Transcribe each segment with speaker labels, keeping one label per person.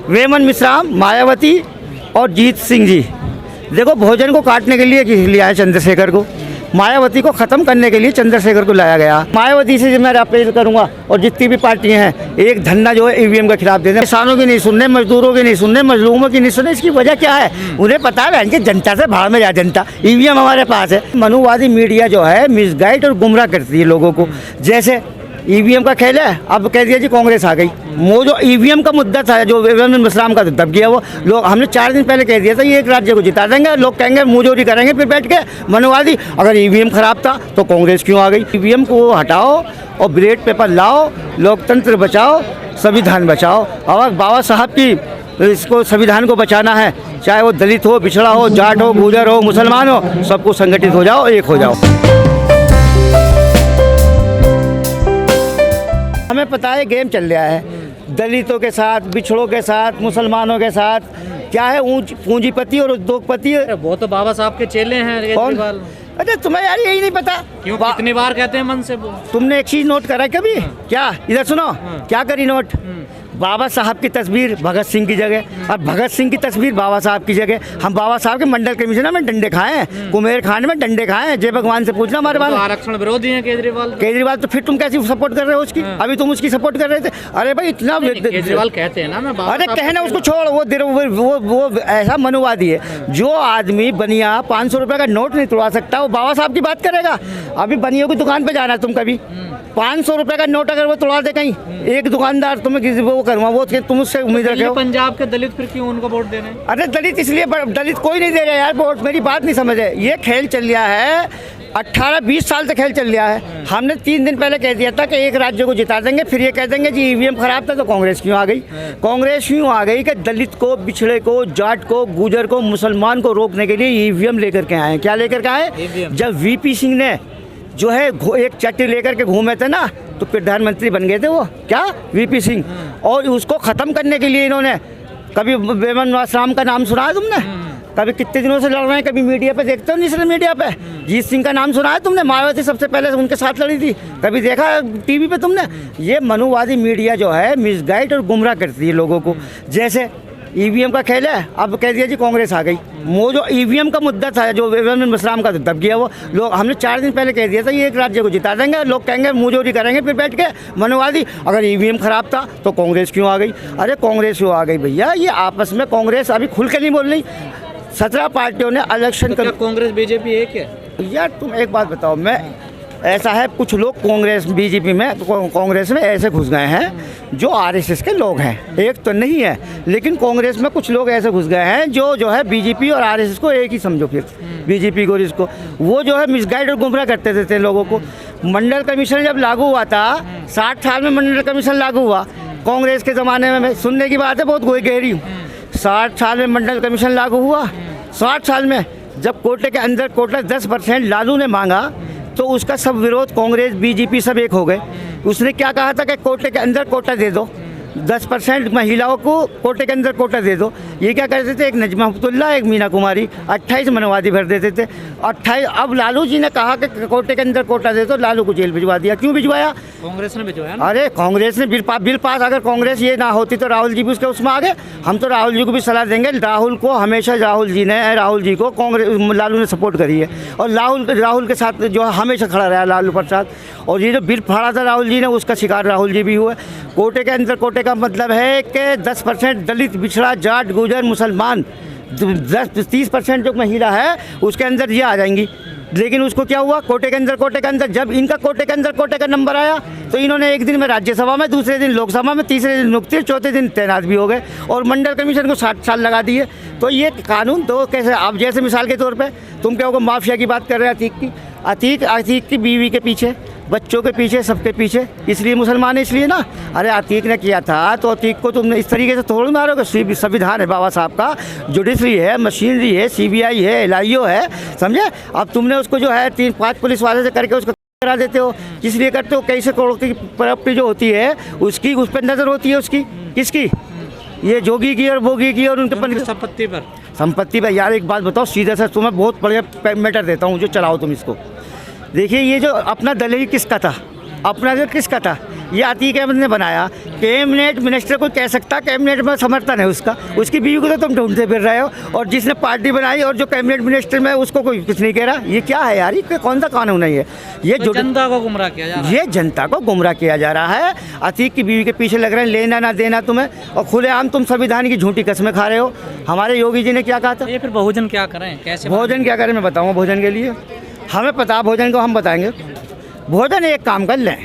Speaker 1: वेमन मिश्राम, मायावती और जीत सिंह जी। देखो, भोजन को काटने के लिए लिया है चंद्रशेखर को, मायावती को ख़त्म करने के लिए चंद्रशेखर को लाया गया। मायावती से मैं अपील करूंगा और जितनी भी पार्टियां हैं, एक धरना जो है ईवीएम के खिलाफ दे दें। किसानों की नहीं सुनने, मजदूरों की नहीं सुनने, मजलूमों की नहीं सुनने। इसकी वजह क्या है? उन्हें पता है कि जनता से भाड़ में जा जनता, ईवीएम हमारे पास है। मनुवादी मीडिया जो है मिसगाइड और गुमराह करती है लोगों को। जैसे ईवीएम का खेल है, अब कह दिया जी कांग्रेस आ गई। वो जो ईवीएम का मुद्दा था, जो वेमन मिश्राम का दब गया, वो लोग हमने 4 दिन पहले कह दिया था ये एक राज्य को जिता देंगे। लोग कहेंगे मुंहजोरी करेंगे फिर बैठ के मनुवादी, अगर ईवीएम खराब था तो कांग्रेस क्यों आ गई। ईवीएम को हटाओ और बैलेट पेपर लाओ, लोकतंत्र बचाओ, संविधान बचाओ। और बाबा साहब की इसको संविधान को बचाना है, चाहे वो दलित हो, पिछड़ा हो, जाट हो, गुजर हो, मुसलमान हो, सबको संगठित हो जाओ, एक हो जाओ। हमें पता है गेम चल रहा है दलितों के साथ, बिछड़ों के साथ, मुसलमानों के साथ। क्या है, पूंजीपति और उद्योगपति।
Speaker 2: वो तो बाबा साहब के चेले हैं।
Speaker 1: कौन? अरे तुम्हें यार यही नहीं पता
Speaker 2: क्यों? कितनी बार कहते हैं मन से वो।
Speaker 1: तुमने एक चीज नोट करा कभी? क्या? इधर सुनो, क्या करी नोट? बाबा साहब की तस्वीर भगत सिंह की जगह और भगत सिंह की तस्वीर बाबा साहब की जगह। हम बाबा साहब के मंडल कमिश्नर में डंडे खाए हैं, कुमेर खान में डंडे खाए हैं। जय भगवान से पूछना हमारे बारे में।
Speaker 2: आरक्षण विरोधी है
Speaker 1: केजरीवाल तो फिर तुम कैसी सपोर्ट कर रहे हो उसकी? अभी तुम उसकी सपोर्ट कर रहे थे। अरे भाई इतना
Speaker 2: केजरीवाल कहते हैं ना,
Speaker 1: अरे कहना उसको छोड़, वो ऐसा मनुवादी है। जो आदमी बनिया 500 रुपए का नोट नहीं तोड़ा सकता, वो बाबा साहब की बात करेगा। अभी बनियों की दुकान पे जाना तुम कभी, 500 रुपए का नोट अगर वो तोड़ा दे कहीं, एक दुकानदार तुम्हें किसी वो करूँगा, वो तुम उससे उम्मीद रखे हो?
Speaker 2: पंजाब के दलित फिर क्यों उनको वोट दे रहे हैं?
Speaker 1: अरे दलित इसलिए, दलित कोई नहीं दे रहा यार वोट। मेरी बात नहीं समझे। ये खेल चल रहा है 18-20 साल से खेल चल रहा है। हमने 3 दिन पहले कह दिया था कि एक राज्य को जिता देंगे, फिर ये कह देंगे जी ईवीएम खराब था तो कांग्रेस क्यों आ गई। कांग्रेस क्यों आ गई कि दलित को, बिछड़े को, जाट को, गुजर को, मुसलमान को रोकने के लिए ईवीएम लेकर के आए। क्या लेकर के आए? जब वीपी सिंह ने जो है एक चट्टी लेकर के घूमे थे ना, तो प्रधानमंत्री बन गए थे वो, क्या वीपी सिंह। और उसको ख़त्म करने के लिए इन्होंने, कभी वेमन मिश्राम का नाम सुना है तुमने? कभी कितने दिनों से लड़ रहे हैं, कभी मीडिया पे देखते हो नेशनल मीडिया पे? जीत सिंह का नाम सुना है तुमने? मायावती सबसे पहले उनके साथ लड़ी थी, कभी देखा टीवी पे तुमने? ये मनुवादी मीडिया जो है मिसगाइड और गुमराह करती है लोगों को। जैसे ईवीएम का खेल है, अब कह दिया जी कांग्रेस आ गई। वो जो ईवीएम का मुद्दा था, जो वेमन मिश्राम का दब गया, वो लोग हमने 4 दिन पहले कह दिया था ये एक राज्य को जिता देंगे। लोग कहेंगे मुंहजोरी करेंगे फिर बैठ के मनुवादी, अगर ईवीएम खराब था तो कांग्रेस क्यों आ गई। अरे कांग्रेस क्यों आ गई भैया? ये आपस में कांग्रेस अभी खुल के नहीं बोल रही। 17 पार्टियों ने इलेक्शन
Speaker 2: तो कांग्रेस बीजेपी एक है
Speaker 1: यार। तुम एक बात बताओ, मैं ऐसा है कुछ लोग कांग्रेस बीजेपी में, कांग्रेस में ऐसे घुस गए हैं जो आरएसएस के लोग हैं। एक तो नहीं है, लेकिन कांग्रेस में कुछ लोग ऐसे घुस गए हैं जो है बीजेपी और आरएसएस को एक ही समझो। फिर बीजेपी को, इसको वो जो है मिसगाइड और गुमराह करते थे लोगों को। मंडल कमीशन जब लागू हुआ था, 60 साल में मंडल कमीशन लागू हुआ कांग्रेस के ज़माने में। सुनने की बात है, बहुत गहरी। 60 साल में मंडल कमीशन लागू हुआ। 60 साल में जब कोटे के अंदर कोटा 10% लालू ने मांगा, तो उसका सब विरोध कांग्रेस, बीजेपी सब एक हो गए। उसने क्या कहा था कि कोटे के अंदर कोटा दे दो, 10% महिलाओं को कोटे के अंदर कोटा दे दो। ये क्या करते थे, एक नजमा अब्दुल्ला, एक मीना कुमारी, 28 मनुवादी भर देते थे। 28। अब लालू जी ने कहा कि कोटे के अंदर कोटा दे दो, लालू को जेल भिजवा दिया। क्यों भिजवाया?
Speaker 2: कांग्रेस ने भिजवाया ना।
Speaker 1: अरे कांग्रेस ने बिल पास। अगर कांग्रेस ये ना होती तो राहुल जी भी उसके उसमें आ गए। हम तो राहुल जी को भी सलाह देंगे। राहुल को हमेशा राहुल जी को कांग्रेस, लालू ने सपोर्ट करी है, और राहुल के साथ जो है हमेशा खड़ा रहा लालू प्रसाद। और ये जो बिल फाड़ा था राहुल जी ने, उसका शिकार राहुल जी भी हुए। कोटे के अंदर कोटे का मतलब है कि 10% दलित, बिछड़ा, जाट, गुजर, मुसलमान, 10-30% जो महिला है उसके अंदर ये आ जाएंगी। लेकिन उसको क्या हुआ, कोटे के अंदर जब इनका कोटे के अंदर कोटे का नंबर आया, तो इन्होंने एक दिन में राज्यसभा में, दूसरे दिन लोकसभा में, तीसरे दिन नुकते, चौथे दिन तैनात भी हो गए। और मंडल कमीशन को 60 साल लगा दिए। तो ये कानून तो कैसे, अब जैसे मिसाल के तौर पे तुम क्या होगा, माफिया की बात कर रहे हैं, अतीक की बीवी के पीछे, बच्चों के पीछे, सबके पीछे, इसलिए मुसलमान है इसलिए ना। अरे अतीक ने किया था तो अतीक को तुमने इस तरीके से थोड़ी मारोगे। संविधान है बाबा साहब का, जुडिशरी है, मशीनरी है, सीबीआई है, एलआईओ है, समझे। अब तुमने उसको जो है 3-5 पुलिस वाले से करके उसको करा देते हो। किस लिए करते हो? कैसे करोड़ की प्रॉपर्टी जो होती है उसकी, उस पर नज़र होती है उसकी, किसकी? ये जोगी की और भोगी की और उनके संपत्ति पर। यार एक बात बताओ सीधे से, तुम्हें बहुत बढ़िया मैटर देता हूँ जो चलाओ तुम इसको। देखिए, ये जो अपना दल ही किसका था, अपना दल किसका था? ये अतीक अहमद ने बनाया। कैबिनेट मिनिस्टर को कह सकता, कैबिनेट में समर्थन है उसका, उसकी बीवी को तो तुम ढूंढते फिर रहे हो, और जिसने पार्टी बनाई और जो कैबिनेट मिनिस्टर में उसको कोई कुछ नहीं कह रहा। ये क्या है यार, ये कौन सा कानून है ये
Speaker 2: तो जनता को गुमराह किया जा रहा है।
Speaker 1: ये जनता को गुमराह किया जा रहा है। अतीक की बीवी के पीछे लग रहे हैं, लेना ना देना तुम्हें, और खुलेआम तुम संविधान की झूठी कस्में खा रहे हो। हमारे योगी जी ने क्या कहा था,
Speaker 2: ये फिर बहुजन क्या करें, कैसे
Speaker 1: भोजन क्या करें मैं बताऊँ। भोजन के लिए हमें पता, भोजन को हम बताएंगे। भोजन एक काम कर लें,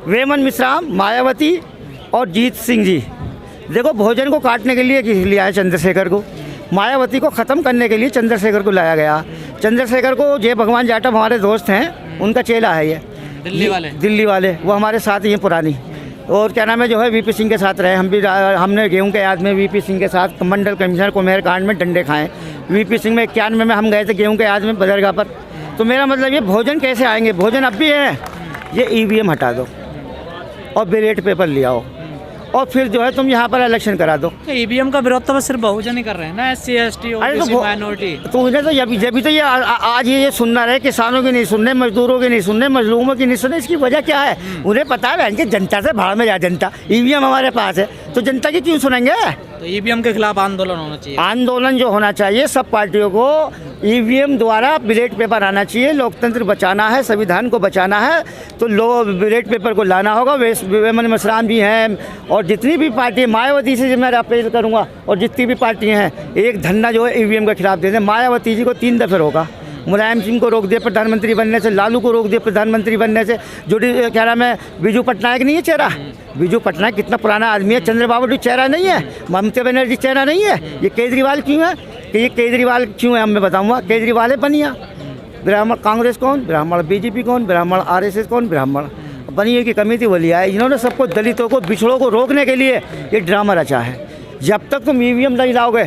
Speaker 1: वेमन मिश्राम, मायावती और जीत सिंह जी, देखो भोजन को काटने के लिए किस लिए आए चंद्रशेखर को, मायावती को ख़त्म करने के लिए चंद्रशेखर को लाया गया। चंद्रशेखर को जय भगवान जाटव हमारे दोस्त हैं, उनका चेला है ये दिल्ली वाले, वो हमारे साथ ही हैं पुरानी। और क्या नाम है जो है वीपी सिंह के साथ रहे, हम भी हमने गेहूं के याद में वीपी सिंह के साथ मंडल कमिश्नर कुमेर कांड में डंडे खाए। वीपी सिंह में 91 में हम गए थे गेहूं के याद में बदरगाह पर। तो मेरा मतलब ये भोजन कैसे आएंगे, भोजन अब भी है, ये ईवीएम हटा दो और बैलेट पेपर ले आओ, और फिर जो है तुम यहाँ पर इलेक्शन करा दो।
Speaker 2: ईवीएम का विरोध तो बस सिर्फ बहुजन ही कर रहे हैं ना, SC ST OBC माइनॉरिटी।
Speaker 1: तो उन्हें तो जब भी तो ये आज ये सुनना रहे, किसानों की नहीं सुनने, मजदूरों की नहीं सुनने, मजलूमों की नहीं सुनने, इसकी वजह क्या है उन्हें पता है कि जनता से भाड़ में जा, जनता ईवीएम हमारे पास है तो जनता की क्यों सुनेंगे।
Speaker 2: तो ईवीएम के खिलाफ आंदोलन होना चाहिए।
Speaker 1: आंदोलन जो होना चाहिए सब पार्टियों को, ईवीएम द्वारा बैलेट पेपर आना चाहिए। लोकतंत्र बचाना है, संविधान को बचाना है तो बैलेट पेपर को लाना होगा। वेमन मिश्राम भी हैं और जितनी भी पार्टी, मायावती से मैं अपील करूंगा और जितनी भी पार्टी हैं, एक धरना जो है ईवीएम के खिलाफ दे दें। मायावती जी को 3 दफ़े रोका, मुलायम सिंह को रोक दिया प्रधानमंत्री बनने से, लालू को रोक दिया प्रधानमंत्री बनने से, जो क्या नाम है बिजू पटनायक नहीं है चेहरा, बिजू पटनायक कितना पुराना आदमी है, चंद्रबाबू चेहरा नहीं है, ममता बनर्जी चेहरा नहीं है, ये केजरीवाल क्यों है, कि ये केजरीवाल क्यों है, मैं बताऊंगा। केजरीवाल है बनिया, ब्राह्मण कांग्रेस कौन, ब्राह्मण बीजेपी कौन, ब्राह्मण RSS कौन, ब्राह्मण बनिए की कमेटी वाली है। इन्होंने सबको, दलितों को, पिछड़ों को रोकने के लिए ये ड्रामा रचा है। जब तक तुम ईवीएम नहीं लाओगे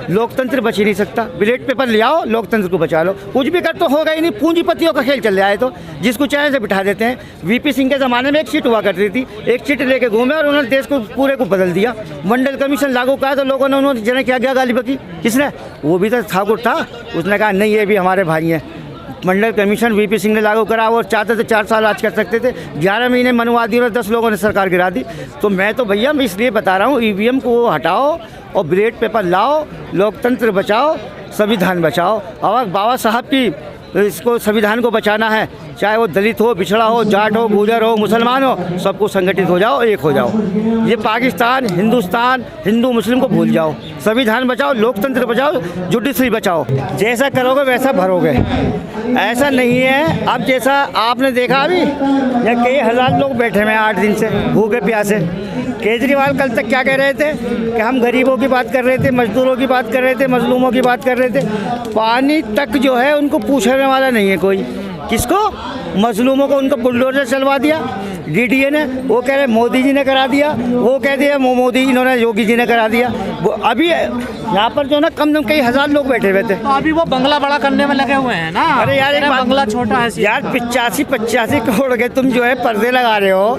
Speaker 1: लोकतंत्र बच ही नहीं सकता। बैलेट पेपर ले आओ, लोकतंत्र को बचा लो। कुछ भी कर तो होगा ही नहीं, पूंजीपतियों का खेल चल रहा है, तो जिसको चाहे से बिठा देते हैं। वीपी सिंह के ज़माने में एक सीट हुआ करती थी, एक सीट लेके घूमे और उन्होंने देश को पूरे को बदल दिया। मंडल कमीशन लागू करा तो लोगों ने उन्होंने जने क्या गया गाली बकी, किसने, वो भी तो ठाकुर था, उसने कहा नहीं ये भी हमारे भाई हैं। मंडल कमीशन वीपी सिंह ने लागू करा, और चाहते थे 4 साल आज कर सकते थे, 11 महीने मनवा दी और 10 लोगों ने सरकार गिरा दी। तो मैं तो भैया मैं इसलिए बता रहा हूँ, ईवीएम को हटाओ और बैलेट पेपर लाओ, लोकतंत्र बचाओ, संविधान बचाओ। और बाबा साहब की इसको संविधान को बचाना है, चाहे वो दलित हो, पिछड़ा हो, जाट हो, गुर्जर हो, मुसलमान हो, सबको संगठित हो जाओ, एक हो जाओ। ये पाकिस्तान, हिंदुस्तान, हिंदू मुस्लिम को भूल जाओ, संविधान बचाओ, लोकतंत्र बचाओ, जुडिशरी बचाओ। जैसा करोगे वैसा भरोगे, ऐसा नहीं है। अब जैसा आपने देखा अभी या कई हज़ार लोग बैठे हुए हैं 8 दिन से भूखे प्यासे। केजरीवाल कल तक क्या कह रहे थे कि हम गरीबों की बात कर रहे थे, मजदूरों की बात कर रहे थे, मजलूमों की बात कर रहे थे। पानी तक जो है उनको पूछने वाला नहीं है कोई। किसको? मजलूमों को उनको बुलडोजर चलवा दिया DDA ने, वो कह रहे मोदी जी ने करा दिया, वो कह दिया मोदी इन्होंने योगी जी ने करा दिया। वो अभी यहाँ पर जो ना कम से कम कई हज़ार लोग बैठे हुए थे।
Speaker 2: तो अभी वो बंगला बड़ा करने में लगे हुए हैं ना।
Speaker 1: अरे यार एक
Speaker 2: बंगला छोटा है
Speaker 1: यार, 85 करोड़ के तुम जो है पर्दे लगा रहे हो।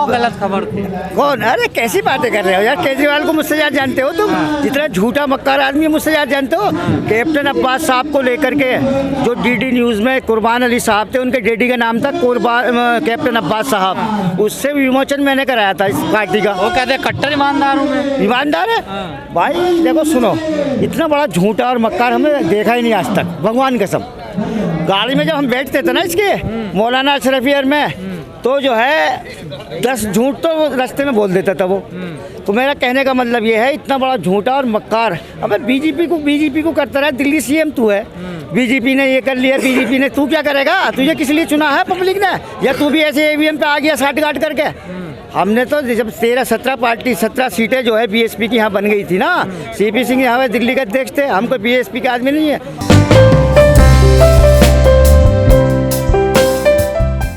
Speaker 2: गलत खबर थी।
Speaker 1: कौन? अरे कैसी बातें कर रहे हो यार, केजरीवाल को मुझसे ज़्यादा जानते हो तुम, जितना झूठा मक्कार आदमी है मुझसे ज़्यादा जानते हो। कैप्टन अब्बास साहब को लेकर के जो DD न्यूज़ में कुर्बान अली साहब थे, उनके डैडी का नाम था कैप्टन अब्बास साहब, उससे विमोचन मैंने कराया था इस पार्टी का।
Speaker 2: वो कहते हैं कट्टर ईमानदार हूँ मैं।
Speaker 1: ईमानदार है भाई, देखो सुनो, इतना बड़ा झूठा और मक्कार हमने देखा ही नहीं आज तक, भगवान कसम। गाड़ी में जब हम बैठते थे ना इसके मौलाना अशरफियर में, तो जो है 10 झूठ तो रास्ते में बोल देता था वो। तो मेरा कहने का मतलब ये है, इतना बड़ा झूठा और मक्कार। अबे बीजेपी को करता रहा, दिल्ली CM तू है, बीजेपी ने ये कर लिया, बीजेपी ने, तू क्या करेगा? तुझे किस लिए चुना है पब्लिक ने? या तू भी ऐसे ईवीएम पे आ गया साठ गाट करके? हमने तो जब 17 पार्टी 17 सीटें जो है BSP की यहाँ बन गई थी ना, CP सिंह यहाँ दिल्ली का अध्यक्ष थे, हम कोई BSP के आदमी नहीं है।